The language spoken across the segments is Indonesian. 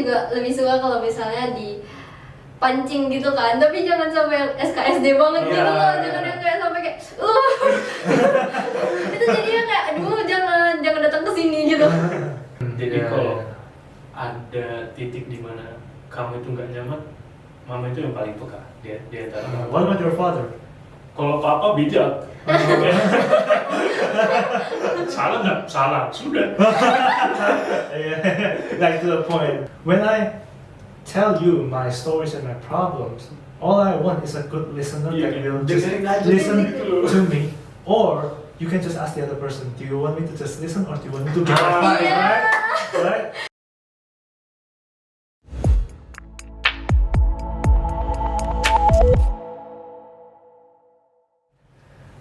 juga lebih suka kalau misalnya di pancing gitu kan, tapi jangan sampai yang SKSD banget gitu loh, jangan yang kayak sampai kayak itu jadinya kayak aduh jangan datang ke sini gitu. Jadi kalau ada titik di mana kamu itu nggak nyaman, mama itu yang paling peka di antara. What about your father? Kalau papa bijak. Salah nggak? Salah, sudah. Like to the point. When I tell you my stories and my problems, all I want is a good listener that will just listen to me. Or you can just ask the other person, do you want me to just listen or do you want me to give advice, right?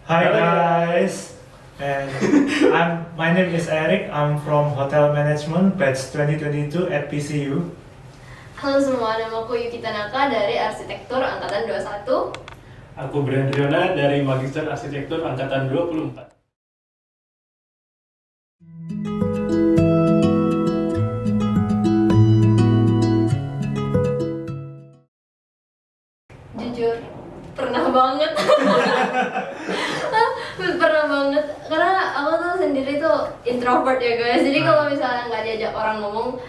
Hi guys, and my name is Eric. I'm from Hotel Management, batch 2022 at PCU. Halo semua, nama aku Yuki Tanaka dari Arsitektur Angkatan 21. Aku Brandriona dari Magister Arsitektur Angkatan 24. Jujur, pernah banget. Pernah banget, karena aku tuh sendiri tuh introvert ya guys. Jadi kalau misalnya nggak diajak orang ngomong,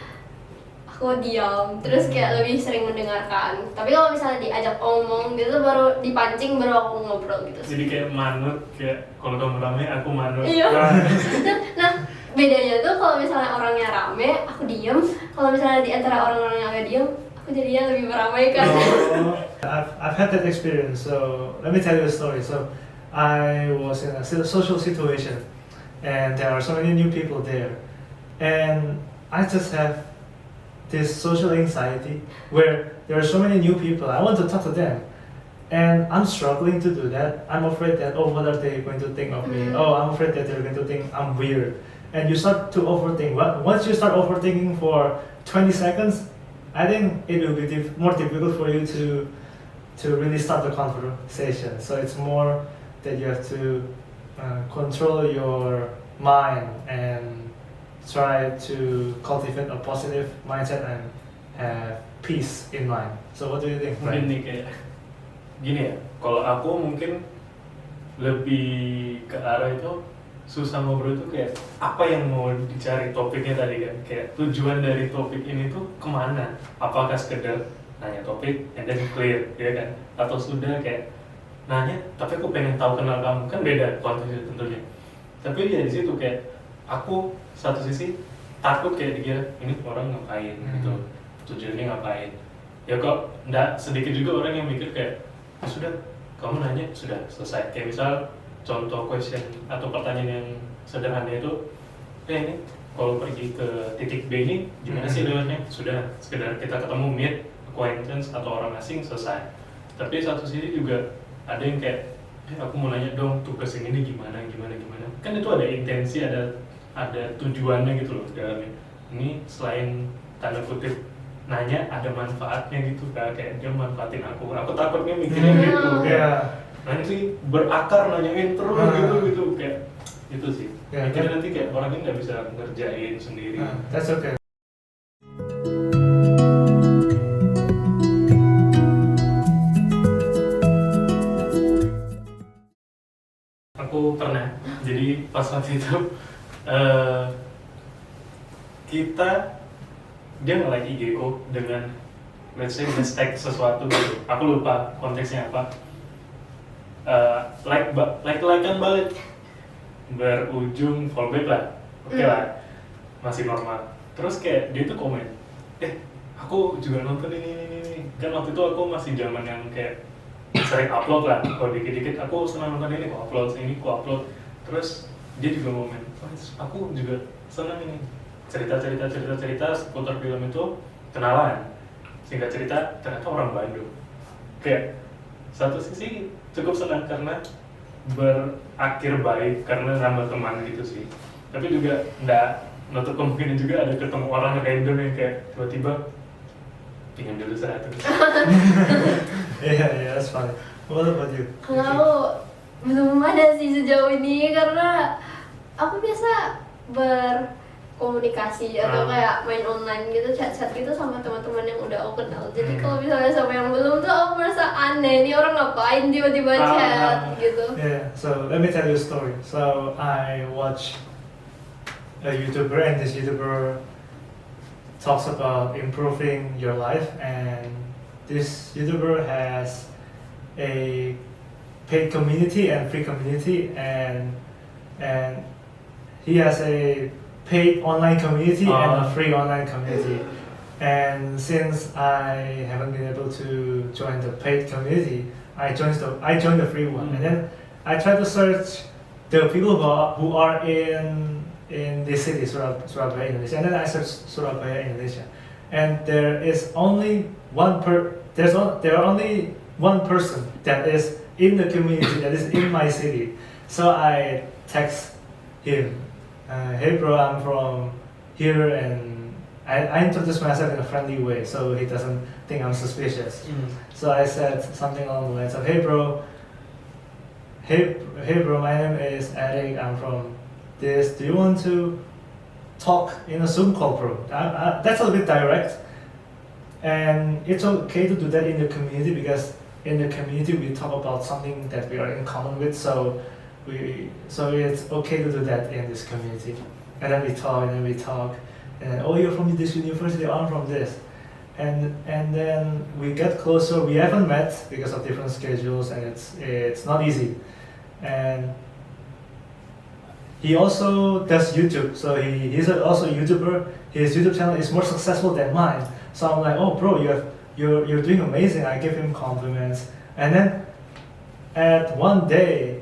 aku diam, terus kayak lebih sering mendengarkan. Tapi kalau misalnya diajak ngomong gitu baru dipancing, baru aku ngobrol gitu. Jadi kayak manut, kayak kalau kamu rame aku manut. Iya. Nah, bedanya tuh kalau misalnya orangnya rame, aku diam. Kalau misalnya di antara orang-orang yang agak diam, aku jadinya lebih meramaikan. I've had that experience, so let me tell you a story. So I was in a social situation and there are so many new people there, and I just have this social anxiety where there are so many new people. I want to talk to them and I'm struggling to do that. I'm afraid that, oh, what are they going to think of me? Oh, I'm afraid that they're going to think I'm weird. And you start to overthink. Once you start overthinking for 20 seconds, I think it will be more difficult for you to really start the conversation. So it's more that you have to control your mind and try to cultivate a positive mindset and have peace in mind. So what do you think, Mungkin Frank? nih kayak gini ya, kalau aku mungkin lebih ke arah itu susah ngobrol itu kayak apa yang mau dicari topiknya tadi kan, kayak tujuan dari topik ini tuh kemana, apakah sekedar nanya topik and then clear ya kan, atau sudah kayak nanya tapi aku pengen tahu kenal kamu, kan beda konteksnya tentunya. Tapi ya di situ kayak aku satu sisi takut kayak dikira ini orang ngapain gitu, tujuannya ngapain ya. Kok enggak sedikit juga orang yang mikir kayak sudah kamu nanya sudah selesai. Kayak misal contoh question atau pertanyaan yang sederhana itu, ini kalau pergi ke titik B ini gimana sih lewatnya, sudah sekedar kita ketemu meet acquaintance atau orang asing selesai. Tapi satu sisi juga ada yang kayak aku mau nanya dong tugas yang ini gimana, kan itu ada intensi, ada tujuannya gitu loh dalamnya. Ini selain tanda kutip nanya ada manfaatnya gitu kan, kayak dia manfaatin aku takutnya mikirnya gitu kayak nanti berakar nanyain terus gitu kayak itu sih. Mikirnya nanti kayak orangnya nggak bisa ngerjain sendiri. That's okay. Aku pernah, jadi pas waktu itu dia nge-like IG ku dengan let's say hashtag sesuatu gitu, aku lupa konteksnya apa. Like-an balik berujung fallback lah, oke lah, masih normal. Terus kayak dia tuh komen, aku juga nonton ini. Kan waktu itu aku masih zaman yang kayak sering upload lah, kalau dikit-dikit aku senang nonton ini, aku upload. Terus dia juga komen, aku juga senang ini, cerita seputar film itu, kenalan. Singkat cerita, ternyata orang Bandung. Kayak satu sisi cukup senang karena berakhir baik, karena nambah teman gitu sih. Tapi juga nggak nutup kemungkinan juga ada ketemu orang random yang kayak tiba-tiba pinjam dulu 100. Yeah, that's fine. What about you? Kalau belum ada sih sejauh ini, karena aku biasa komunikasi atau kayak main online gitu, chat-chat gitu sama teman-teman yang udah aku kenal. Jadi kalau misalnya sama yang belum tuh aku merasa aneh, nih orang ngapain tiba-tiba chat gitu. Yeah, so let me tell you a story. So I watch a YouTuber, and this YouTuber talks about improving your life, and this YouTuber has a paid community and free community, and he has a paid online community and a free online community. And since I haven't been able to join the paid community, I joined the free one, and then I try to search the people who are in this city, Surabaya, Indonesia, and then I search Surabaya, Indonesia, and there are only one person that is in the community that is in my city. So I text him, hey bro, I'm from here, and I introduced myself in a friendly way so he doesn't think I'm suspicious. So I said something along the lines of, hey bro, my name is Eric, I'm from this, do you want to talk in a Zoom call, bro? That's a little bit direct, and it's okay to do that in the community, because in the community we talk about something that we are in common with, so it's okay to do that in this community. And then we talk, and oh, you're from this university, I'm from this, and then we get closer. We haven't met because of different schedules, and it's not easy. And he also does YouTube, so he's also a YouTuber. His YouTube channel is more successful than mine. So I'm like, oh bro, you're doing amazing. I give him compliments, and then at one day,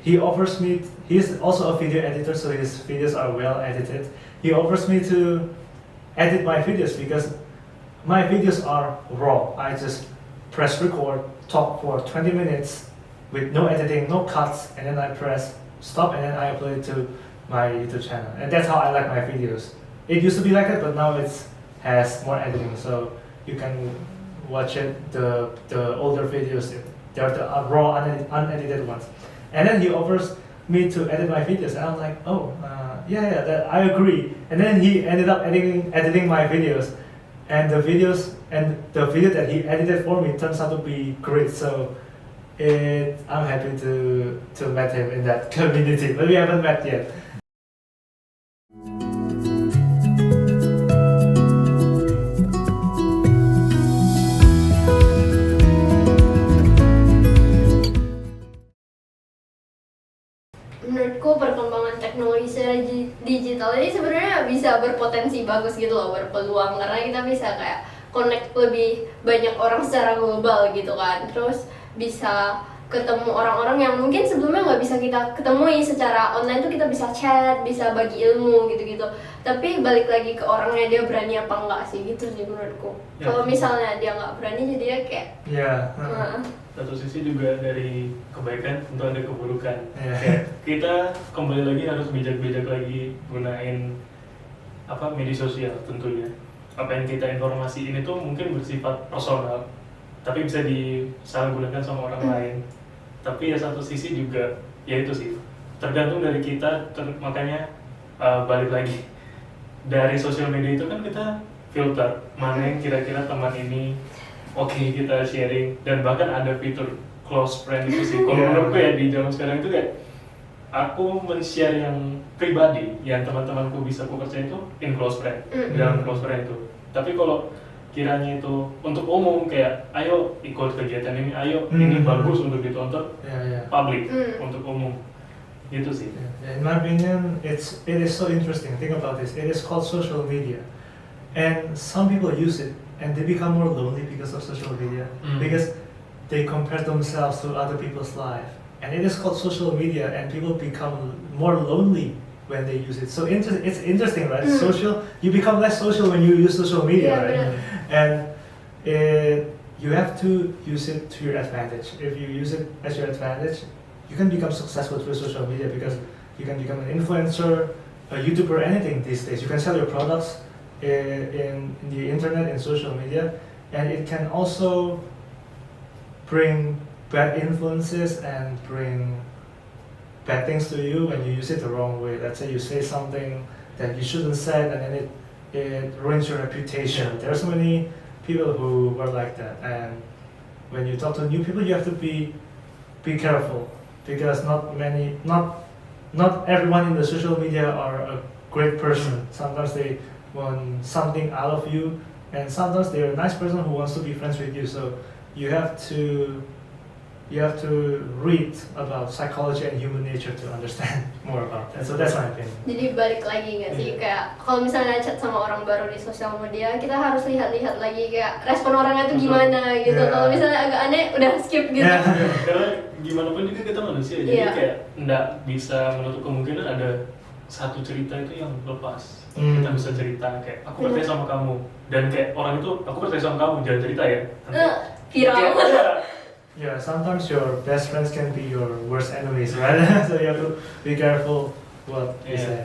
he offers me. He's also a video editor, so his videos are well edited. He offers me to edit my videos because my videos are raw. I just press record, talk for 20 minutes with no editing, no cuts, and then I press stop, and then I upload it to my YouTube channel. And that's how I like my videos. It used to be like that, but now it has more editing, so you can watch it, the older videos. They're the raw, unedited ones. And then he offers me to edit my videos, and I'm like, oh, yeah, I agree. And then he ended up editing my videos, and the video that he edited for me turns out to be great. So I'm happy to meet him in that community, but we haven't met yet. Menurutku perkembangan teknologi secara digital ini sebenarnya bisa berpotensi bagus gitu loh, berpeluang, karena kita bisa kayak connect lebih banyak orang secara global gitu kan, terus bisa ketemu orang-orang yang mungkin sebelumnya nggak bisa kita ketemui secara online, tuh kita bisa chat, bisa bagi ilmu gitu-gitu. Tapi balik lagi ke orangnya, dia berani apa enggak sih, gitu sih menurutku. Kalau misalnya dia nggak berani, jadi dia kayak satu sisi juga dari kebaikan tentu ada keburukan. Kayak kita kembali lagi harus bijak-bijak lagi gunain media sosial tentunya. Apa yang kita informasiin itu mungkin bersifat personal, tapi bisa disalahgunakan sama orang lain. Tapi ya satu sisi juga ya itu sih tergantung dari kita, makanya balik lagi dari sosial media itu kan kita filter mana yang kira-kira teman ini oke, kita sharing, dan bahkan ada fitur close friend itu sih. Kalau menurutku ya di zaman sekarang itu kayak aku men-share yang pribadi, yang teman-temanku bisa aku percaya itu in close friend, dalam close friend itu. Tapi kalau kiranya itu untuk umum, kayak ayo ikut kegiatan ini, ayo ini bagus untuk ditonton, public untuk umum, gitu sih. In my opinion, it is so interesting. Think about this. It is called social media, and some people use it and they become more lonely because of social media, because they compare themselves to other people's life, and it is called social media, and people become more lonely when they use it. So it's interesting, right? Social, you become less social when you use social media, right? And you have to use it to your advantage. If you use it as your advantage, you can become successful through social media, because you can become an influencer, a YouTuber, anything these days. You can sell your products in the internet and social media, and it can also bring bad influences and bring bad things to you when you use it the wrong way. Let's say you say something that you shouldn't say, and then it ruins your reputation. There are so many people who were like that, and when you talk to new people, you have to be careful, because not everyone in the social media are a great person. Sometimes they want something out of you, and sometimes they're a nice person who wants to be friends with you. So you have to read about psychology and human nature to understand more about that. So that's my opinion. Jadi balik lagi nggak sih, kayak kalau misalnya chat sama orang baru di sosial media, kita harus lihat-lihat lagi kayak respon orangnya tuh gimana gitu. Yeah. Kalau misalnya agak aneh, udah skip gitu. Yeah. Karena gimana pun juga kita manusia, jadi Iya. kayak nggak bisa menutup kemungkinan ada satu cerita itu yang lepas. Hmm. Kita bisa cerita kayak aku percaya sama kamu, dan kayak orang itu aku percaya sama kamu, jangan cerita ya. Viral. Kayak, Yeah, sometimes your best friends can be your worst enemies, right? So you have to be careful what you Yeah. say.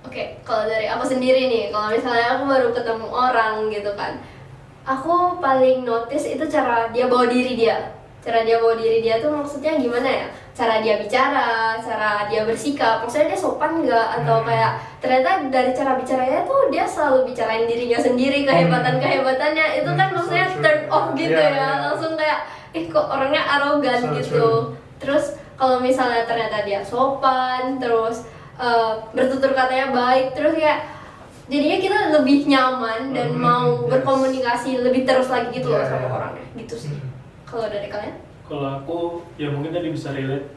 Oke, kalau dari aku sendiri nih, kalau misalnya aku baru ketemu orang gitu kan, aku paling notice itu cara dia bawa diri dia. Cara dia bawa diri dia tuh maksudnya gimana ya? Cara dia bicara, cara dia bersikap, maksudnya dia sopan nggak? Atau kayak ternyata dari cara bicaranya tuh dia selalu bicarain dirinya sendiri, kehebatan-kehebatannya. Itu kan maksudnya So true. turn off gitu Yeah, ya, yeah. langsung kayak, kok orangnya arogan So gitu. true. Terus kalau misalnya ternyata dia sopan, terus bertutur katanya baik, terus kayak jadinya kita lebih nyaman dan mau Yes. berkomunikasi lebih terus lagi gitu loh Yeah, sama yeah. orangnya gitu sih. Mm. Kalau dari kalian? kalau aku ya mungkin tadi bisa relate,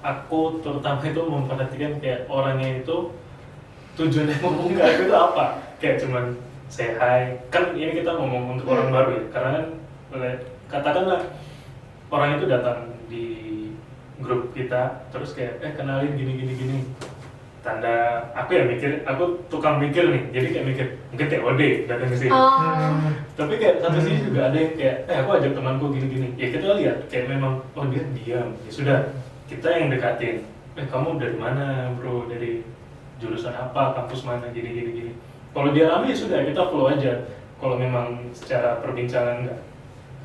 aku terutama itu memperhatikan kayak orangnya itu tujuannya ngomong ke aku itu apa, kayak cuman say hi, kan ini kita ngomong untuk orang baru ya, karena kan katakanlah orang itu datang di grup kita terus kayak kenalin gini, tanda aku ya mikir, aku tukang mikir nih, jadi kayak mikir mungkin TOD datang ke sini. Hmm. Tapi kayak satu sisi juga ada yang kayak aku ajak temanku gini, ya kita lihat kayak memang dia diam, ya sudah kita yang dekatin, kamu dari mana bro, dari jurusan apa, kampus mana, gini. Kalau dia rame ya sudah kita flow aja. Kalau memang secara perbincangan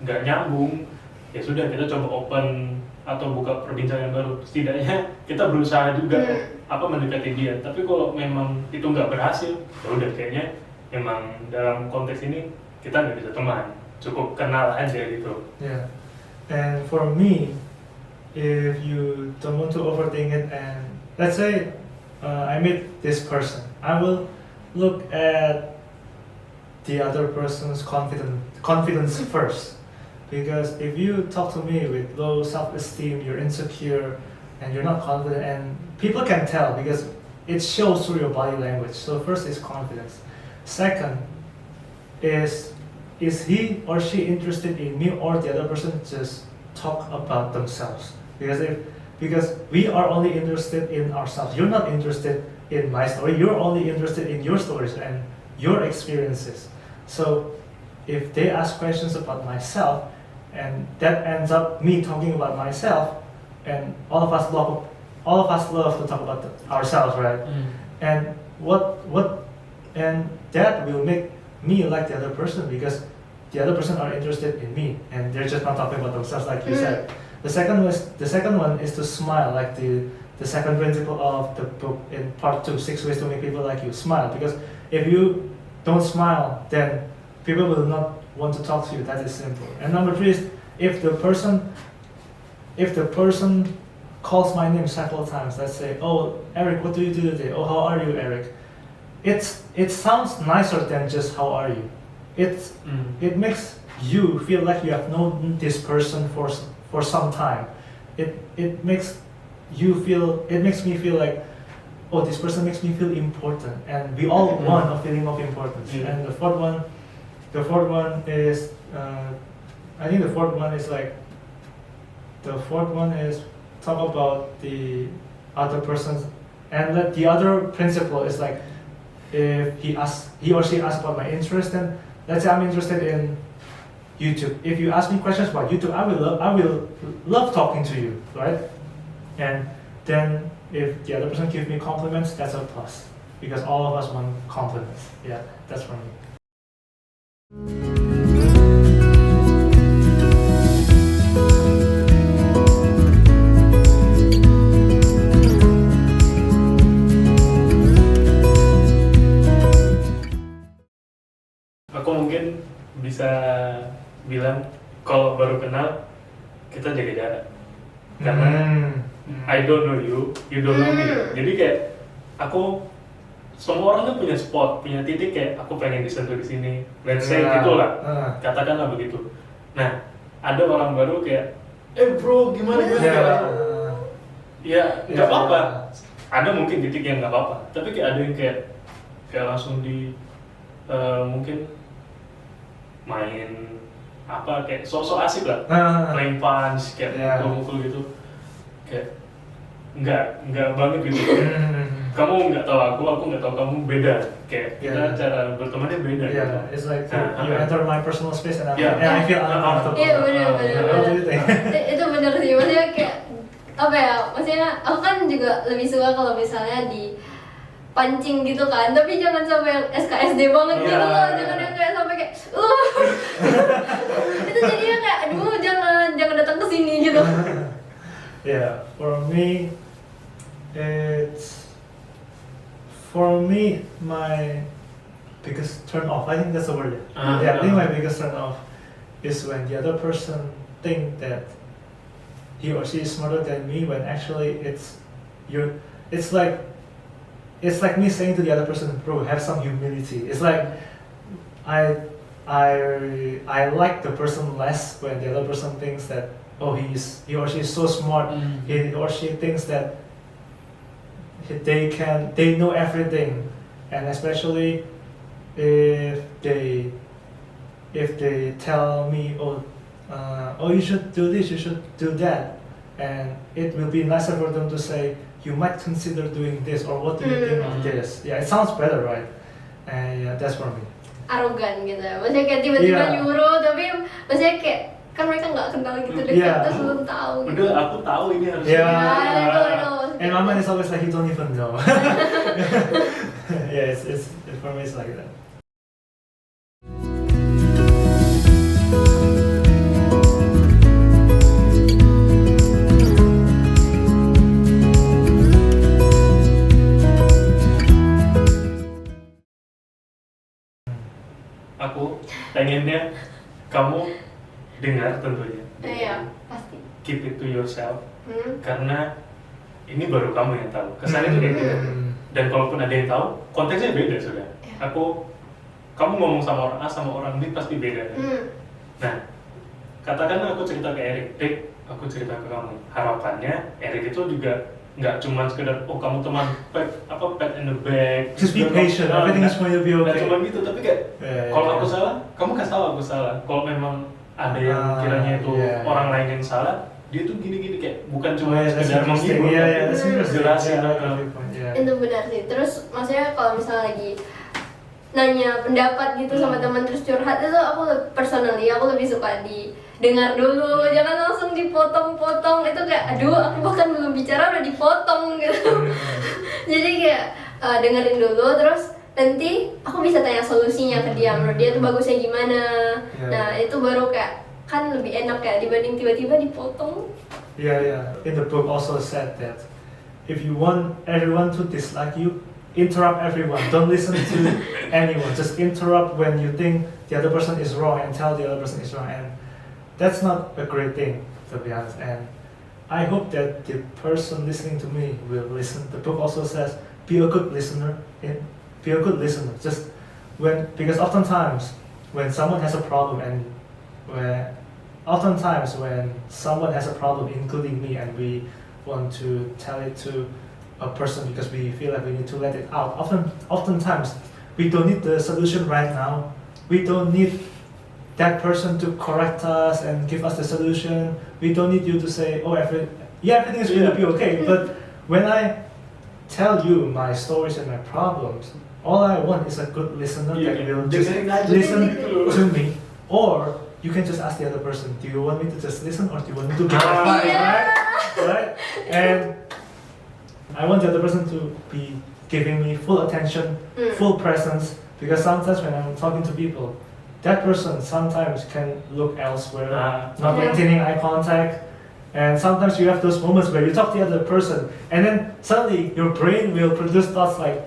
nggak nyambung, ya sudah kita coba open atau buka perbincangan baru. Setidaknya kita berusaha juga mendekati dia. Tapi kalau memang itu nggak berhasil, ya udah kayaknya memang dalam konteks ini kita nggak bisa teman, cukup kenal aja gitu. Yeah, and for me, if you don't want to overthink it, and let's say I meet this person, I will look at the other person's confidence first. Because if you talk to me with low self-esteem, you're insecure, and you're not confident, and people can tell because it shows through your body language. So first is confidence. Second is he or she interested in me, or the other person just talk about themselves? Because we are only interested in ourselves. You're not interested in my story. You're only interested in your stories and your experiences. So if they ask questions about myself, and that ends up me talking about myself, and all of us love to talk about ourselves, right? And and that will make me like the other person, because the other person are interested in me and they're just not talking about themselves, like you said. The second one is to smile, like the second principle of the book in part 2, 6 ways to make people like you. Smile, because if you don't smile, then people will not want to talk to you. That is simple. And number 3 is if the person calls my name several times, let's say, oh Eric, what do you do today? Oh, how are you, Eric? It sounds nicer than just how are you. It makes you feel like you have known this person for some time. It makes me feel like, oh, this person makes me feel important, and we all want a feeling of importance. Yeah. And the fourth one is I think the fourth one is talk about the other person's, and the other principle is like, if he or she asks about my interest, then let's say I'm interested in YouTube. If you ask me questions about YouTube, I will love talking to you, right? And then if the other person gives me compliments, that's a plus, because all of us want compliments. Yeah, that's for me. Aku mungkin bisa bilang kalau baru kenal kita jaga jarak karena I don't know you, you don't know me. Jadi kayak aku semua orang tuh punya spot, punya titik kayak aku pengen disentuh di sini. Let's say gitulah, katakanlah begitu. Nah, ada orang baru kayak, bro gimana ya nggak apa-apa. Ada mungkin titik yang nggak apa-apa, tapi kayak ada yang kayak langsung di mungkin main apa kayak sok-sok asik lah, playing punch kayak mukul gitu, kayak nggak banget gitu. Kamu nggak tahu aku nggak tahu kamu, beda kayak kita cara bertemannya beda. Gitu. It's like you enter my personal space and I feel uncomfortable. Iya benar. Itu benar sih, maksudnya kayak apa ya? Maksudnya aku kan juga lebih suka kalau misalnya di pancing gitu kan, tapi jangan sampai yang SKSD banget gitu loh, jangan yang kayak sampai kayak itu jadinya kayak aduh jangan datang ke sini gitu. Yeah, for me my biggest turn off, I think that's the word. I think my biggest turn off is when the other person think that he or she is smarter than me when actually it's like me saying to the other person, bro, have some humility. It's like I like the person less when the other person thinks that he or she is so smart. He or she thinks that they know everything, and especially if they tell me, you should do this, you should do that, and it will be nicer for them to say, you might consider doing this, or what do you think of this? Yeah, it sounds better, right? And yeah, that's for me. Arogan gitu ya, maksudnya kayak tiba-tiba nyuruh, tapi maksudnya kayak kan mereka nggak kenal gitu dekat, terus belum tahu gitu. Udah aku tahu ini harus. And my mind is always like, you don't even know. Yeah, it's for me it's like that. Aku pengennya kamu dengar tentunya. Iya, pasti. Keep it to yourself. Karena ini baru kamu yang tahu. Kesannya tuh kayak gitu. Dan kalaupun ada yang tahu, konteksnya beda sudah. Kamu ngomong sama orang A sama orang B pasti beda. Nah, katakanlah aku cerita ke Erik, aku cerita ke kamu. Harapannya Erik itu juga nggak cuma sekedar kamu teman pat in the back. Just be patient, everything is going to be okay. Nggak cuma gitu, tapi kayak kalau aku salah, kamu kasih tahu aku salah. Kalau memang ada yang kiranya itu orang lain yang salah, dia tuh gini-gini kayak bukan cuma sekedar menghibur, jelasin. Itu benar sih. Terus maksudnya kalau misalnya lagi nanya pendapat gitu sama teman terus curhat, itu aku personally aku lebih suka dengar dulu, jangan langsung dipotong-potong. Itu kayak aduh aku bahkan belum bicara udah dipotong gitu. Jadi kayak dengerin dulu, terus nanti aku bisa tanya solusinya ke dia, menurut dia tuh bagusnya gimana. Nah itu baru kayak kan lebih enak ya dibanding tiba-tiba dipotong. Yeah. In the book also said that if you want everyone to dislike you, interrupt everyone. Don't listen to anyone. Just interrupt when you think the other person is wrong and tell the other person is wrong. And that's not a great thing, to be honest. And I hope that the person listening to me will listen. The book also says, be a good listener. Be a good listener. Because oftentimes when someone has a problem when someone has a problem, including me, and we want to tell it to a person because we feel like we need to let it out. Oftentimes we don't need the solution right now. We don't need that person to correct us and give us the solution. We don't need you to say, everything is going to be okay. But when I tell you my stories and my problems, all I want is a good listener that will just listen to me. Or you can just ask the other person, do you want me to just listen or do you want me to give advice, right? And I want the other person to be giving me full attention, full presence, because sometimes when I'm talking to people, that person sometimes can look elsewhere, not Yeah. maintaining eye contact. And sometimes you have those moments where you talk to the other person, and then suddenly your brain will produce thoughts like,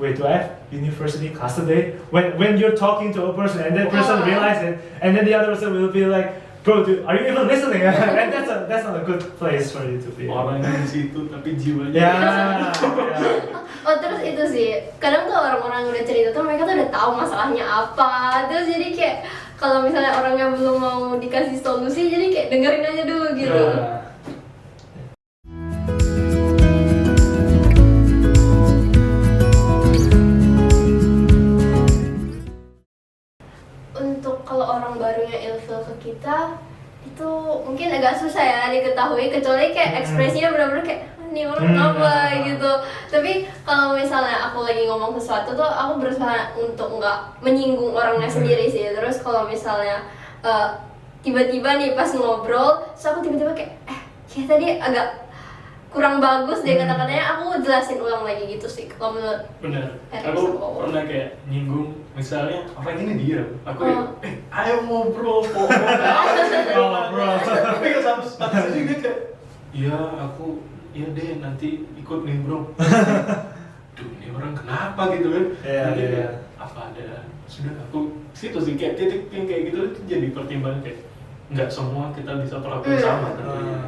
wait, do I have university class today? When you're talking to a person and that person realizes it, and then the other person will be like, bro, dude, are you even listening? And that's not a good place for you to be. Orangnya di situ tapi jiwanya. Yeah. Oh terus itu sih, kadang tuh orang-orang udah cerita tuh mereka tuh udah tahu masalahnya apa. Terus jadi kayak kalau misalnya orangnya belum mau dikasih solusi, jadi kayak dengerin aja dulu gitu. Yeah. Untuk kalau orang barunya ilfil ke kita itu mungkin agak susah ya diketahui, kecuali kayak ekspresinya benar-benar kayak ini orang apa gitu. Tapi kalau misalnya aku lagi ngomong sesuatu tuh aku berusaha untuk nggak menyinggung orangnya sendiri sih. Terus kalau misalnya tiba-tiba nih pas ngobrol, terus aku tiba-tiba kayak kayak tadi agak kurang bagus deh kata-katanya, aku jelasin ulang lagi gitu sih kalau menurut Bener, Eric aku Sokowo. pernah kayak nyinggung misalnya orang ini diam, aku Oh. ayo ngobrol kok. Ngobrol. Tapi kan satu sisi dia kayak, iya aku, iya deh nanti ikut nih bro. Duh ini orang kenapa gitu kan? Iya, Nanti iya. kayak, apa ada, sudah aku situ sih kayak titik yang kayak gitu itu jadi pertimbangan kayak nggak semua kita bisa perlakuan sama tentunya.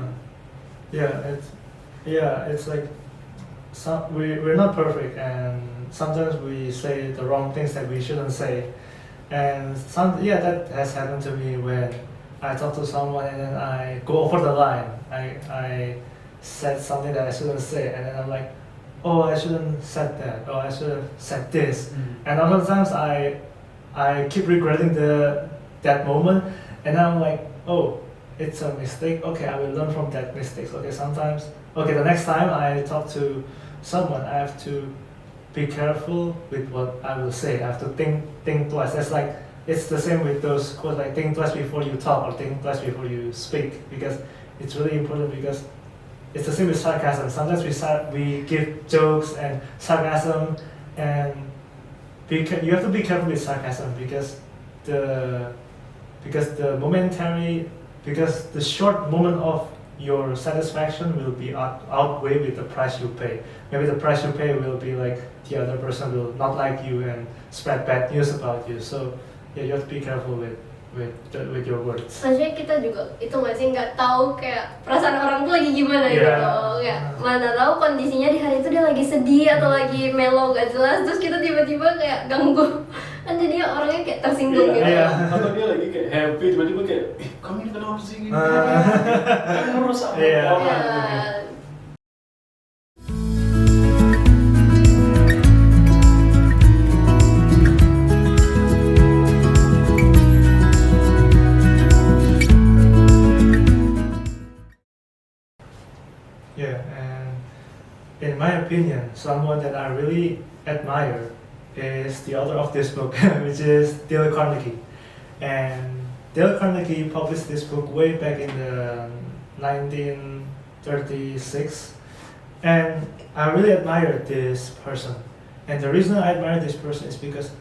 It's like we're not perfect, and sometimes we say the wrong things that we shouldn't say, and that has happened to me when I talk to someone and then I go over the line. I said something that I shouldn't say, and then I'm like, oh, I shouldn't said that, or I should have said this, and other times I keep regretting that moment, and I'm like, oh, it's a mistake. Okay, I will learn from that mistake. Okay, the next time I talk to someone, I have to be careful with what I will say. I have to think twice. It's the same with those quotes like think twice before you talk or think twice before you speak, because it's really important, because it's the same with sarcasm. Sometimes we give jokes and sarcasm, and you have to be careful with sarcasm because the short moment of your satisfaction will be outweigh with the price you pay. Maybe the price you pay will be like the other person will not like you and spread bad news about you. So yeah, you have to be careful with your words. Sebenarnya kita juga itu nggak sih nggak tahu kayak perasaan orang tuh lagi gimana gitu. Kayak mana tahu kondisinya di hari itu dia lagi sedih atau lagi melo gak jelas, terus kita tiba-tiba kayak ganggu, kan jadinya orangnya kayak tersinggung gitu. Atau dia lagi kayak happy, tiba-tiba kayak, kamu ini kenapa sih gini? Kamu merusak orang gitu. Yeah, and in my opinion, someone that I really admire is the author of this book, which is Dale Carnegie. And Dale Carnegie published this book way back in the 1936, and I really admire this person. And the reason I admire this person is because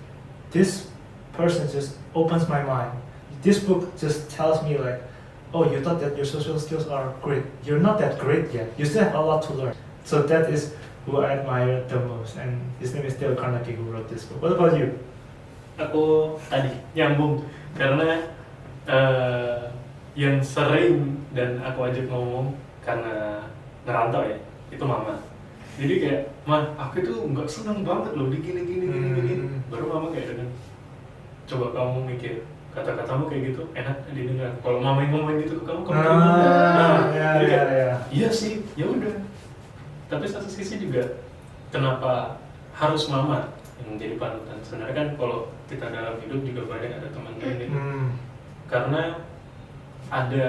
this person just opens my mind. This book just tells me like, oh, you thought that your social skills are great. You're not that great yet. You still have a lot to learn. So that is who I admire the most. And his name is Dale Carnegie, who wrote this book. What about you? Aku tadi nyambung karena yang sering dan aku ajak ngomong karena ngerantau ya, itu mama. Jadi kayak, ma, aku itu nggak seneng banget loh di gini. Baru mama kayak dengan, coba kamu mikir, kata-katamu kayak gitu enak didengar. Kalau mama yang ngomong gitu ke kamu terima. Iya sih, ya udah. Tapi satu sisi juga, kenapa harus mama yang menjadi panutan? Sebenarnya kan kalau kita dalam hidup juga banyak ada teman ini. Karena ada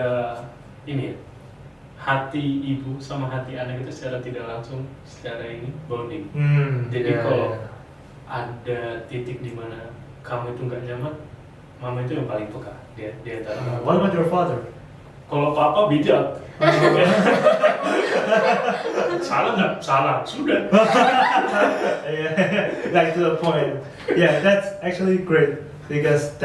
ini ya, hati ibu sama hati anak itu secara tidak langsung secara ini bonding. Jadi kalau ada titik di mana kamu itu nggak nyaman, mama itu yang paling peka dia antara. What about your father? Kalau papa bijak. Salah nggak? Salah, sudah. Yeah, like to the point. Yeah, that's actually great. because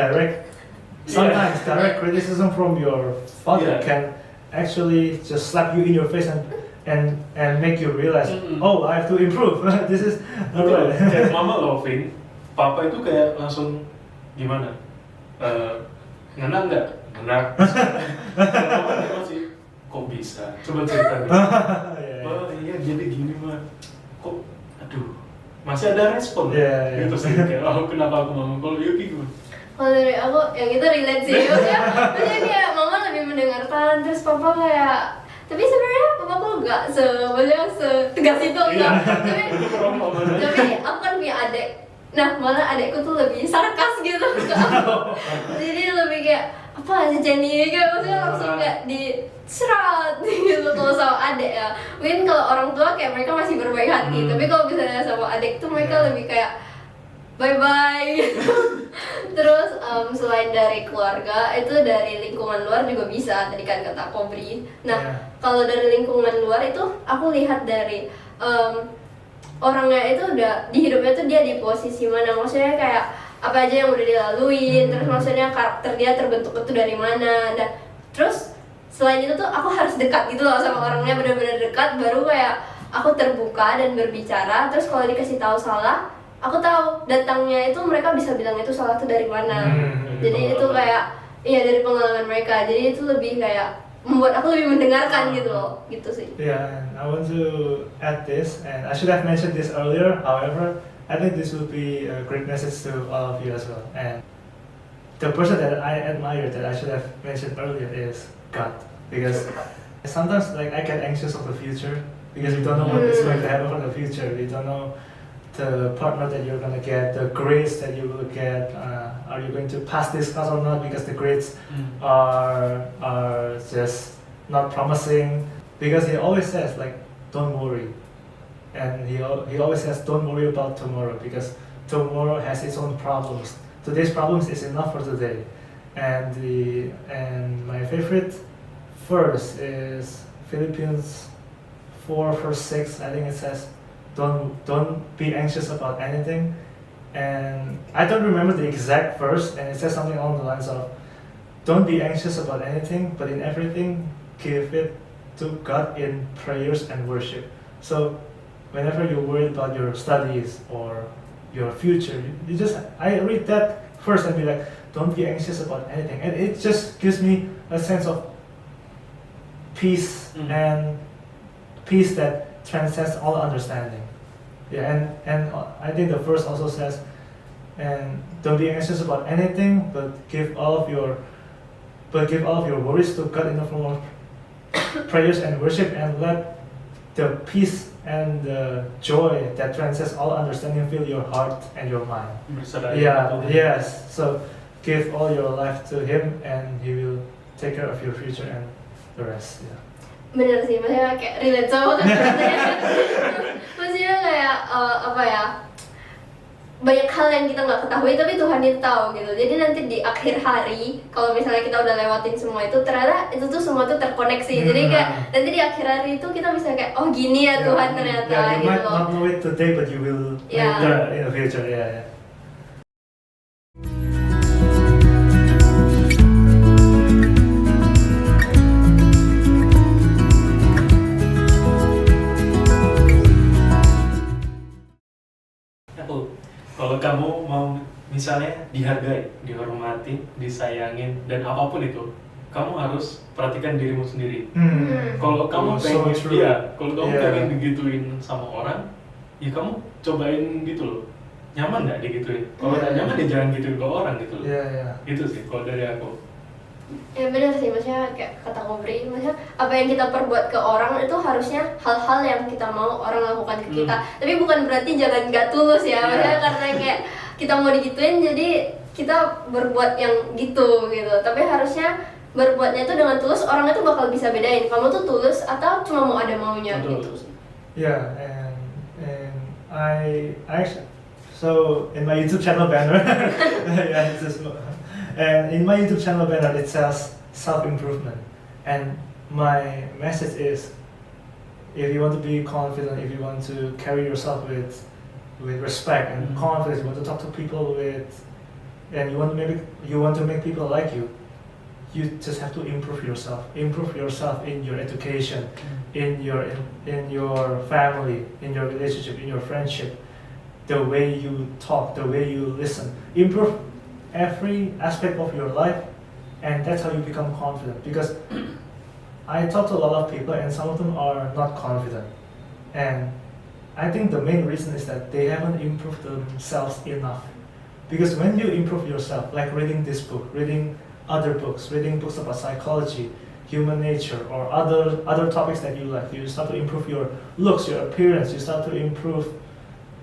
sometimes direct criticism from your father Yeah. can actually just slap you in your face and make you realize, oh, I have to improve. This is not Betul. right. Kayak mama loving, papa itu kayak langsung gimana? Ngena nggak? Ngena. Kalau mama dia masih, kok bisa? Coba cerita deh. Yeah. Oh iya jadi gini mah. Kok, aduh, masih ada respon. Yeah, yeah. Gitu sih. Kayak, oh kenapa aku ngomong? Kalau Yuki gimana? Kalau dari aku yang itu relate sih, maksudnya kayak mama lebih mendengarkan, terus papa kayak, tapi sebenarnya papaku nggak maksudnya setegas itu enggak, tapi aku kan punya adik, nah malah adikku tuh lebih sarkas gitu ke aku, jadi lebih kayak apa sih Jenny, kayak maksudnya langsung kayak diserat gitu kalau sama adik ya. Mungkin kalau orang tua kayak mereka masih berbaik hati, tapi kalau misalnya sama adik tuh mereka lebih kayak bye bye gitu. Terus selain dari keluarga itu dari lingkungan luar juga bisa, tadi kan kata Kobri. Nah kalau dari lingkungan luar itu aku lihat dari orangnya itu udah di hidupnya tuh dia di posisi mana, maksudnya kayak apa aja yang udah dilaluin, terus maksudnya karakter dia terbentuk itu dari mana. Dan terus selain itu tuh aku harus dekat gitu loh sama orangnya, benar-benar dekat baru kayak aku terbuka dan berbicara. Terus kalau dikasih tahu salah, aku tahu datangnya itu mereka bisa bilang itu salah tuh dari mana. Jadi itu kayak iya dari pengalaman mereka. Jadi itu lebih kayak membuat aku lebih mendengarkan gitu loh, gitu sih. Yeah, and I want to add this, and I should have mentioned this earlier. However, I think this would be a great message to all of you as well. And the person that I admire that I should have mentioned earlier is God, because sometimes like I get anxious of the future because we don't know what is going to happen for the future. We don't know the partner that you're gonna get, the grades that you will get. Are you going to pass this class or not? Because the grades are just not promising. Because he always says like, don't worry, and he always says don't worry about tomorrow because tomorrow has its own problems. Today's problems is enough for today. And my favorite verse is Philippians 4 verse 6. I think it says, don't be anxious about anything. And I don't remember the exact verse, and it says something along the lines of, don't be anxious about anything, but in everything give it to God in prayers and worship. So whenever you're worried about your studies or your future, I read that first and be like, don't be anxious about anything. And it just gives me a sense of peace and peace that transcends all understanding. Yeah, and I think the verse also says, and don't be anxious about anything, but give all of your worries to God in the form of prayers and worship, and let the peace and the joy that transcends all understanding fill your heart and your mind. Yeah, yes. So give all your life to Him, and He will take care of your future and the rest. Yeah. Bener sih, maksudnya kayak relate sama katanya. Maksudnya kayak apa ya, banyak hal yang kita nggak ketahui tapi Tuhan itu tahu gitu. Jadi nanti di akhir hari kalau misalnya kita udah lewatin semua itu, ternyata itu tuh semua tuh terkoneksi. Jadi kayak nanti di akhir hari itu kita bisa kayak oh gini ya Tuhan ternyata you gitu might loh. not know it today, but you will later in the future. Yeah. Kalau kamu mau misalnya dihargai, dihormati, disayangin, dan apapun itu, kamu harus perhatikan dirimu sendiri. Kalau kamu pengen digituin sama orang, ya kamu cobain gitu loh. Nyaman nggak digituin? Kalau nggak nyaman ya jangan gituin ke orang gitu loh. Itu sih kalau dari aku. Ya benar sih, maksudnya kayak kata Kobri, maksudnya apa yang kita perbuat ke orang itu harusnya hal-hal yang kita mau orang lakukan ke kita. Tapi bukan berarti jangan nggak tulus ya, maksudnya karena kayak kita mau digituin jadi kita berbuat yang gitu. Tapi harusnya berbuatnya itu dengan tulus, orang itu bakal bisa bedain kamu tuh tulus atau cuma mau ada maunya gitu. Yeah, and I actually, so in my YouTube channel banner, yeah, and in my YouTube channel banner it says self-improvement, and my message is, if you want to be confident, if you want to carry yourself with respect and confidence, you want to talk to people with and you want to make people like you, you just have to improve yourself. Improve yourself in your education, in your family, in your relationship, in your friendship, the way you talk, the way you listen. Improve every aspect of your life, and that's how you become confident. Because I talk to a lot of people, and some of them are not confident, and I think the main reason is that they haven't improved themselves enough. Because when you improve yourself, like reading this book, reading other books, reading books about psychology, human nature, or other topics that you like, you start to improve your looks, your appearance, you start to improve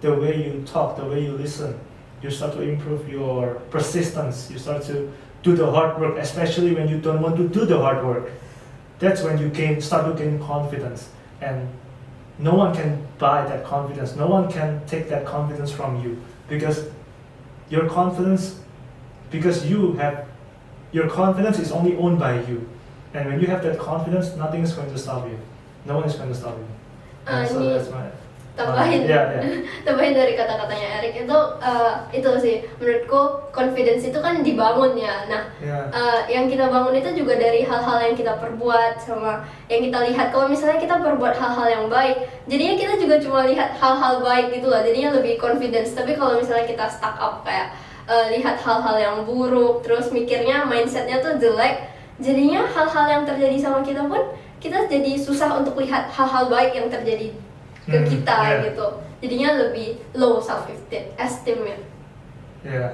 the way you talk, the way you listen, you start to improve your persistence, you start to do the hard work, especially when you don't want to do the hard work. That's when you start to gain confidence, and no one can buy that confidence, no one can take that confidence from you, because your confidence is only owned by you. And when you have that confidence, nothing is going to stop you. No one is going to stop you. And so Ini that's my tambahin yeah. tambahin dari kata-katanya Eric itu sih menurutku confidence itu kan dibangun ya. Nah, Yeah. yang kita bangun itu juga dari hal-hal yang kita perbuat sama yang kita lihat. Kalau misalnya kita perbuat hal-hal yang baik, jadinya kita juga cuma lihat hal-hal baik gitu lah, jadinya lebih confidence. Tapi kalau misalnya kita stuck up kayak lihat hal-hal yang buruk, terus mikirnya mindsetnya tuh jelek, jadinya hal-hal yang terjadi sama kita pun kita jadi susah untuk lihat hal-hal baik yang terjadi ke kita yeah. gitu. Jadinya lebih low self esteem ya. Yeah.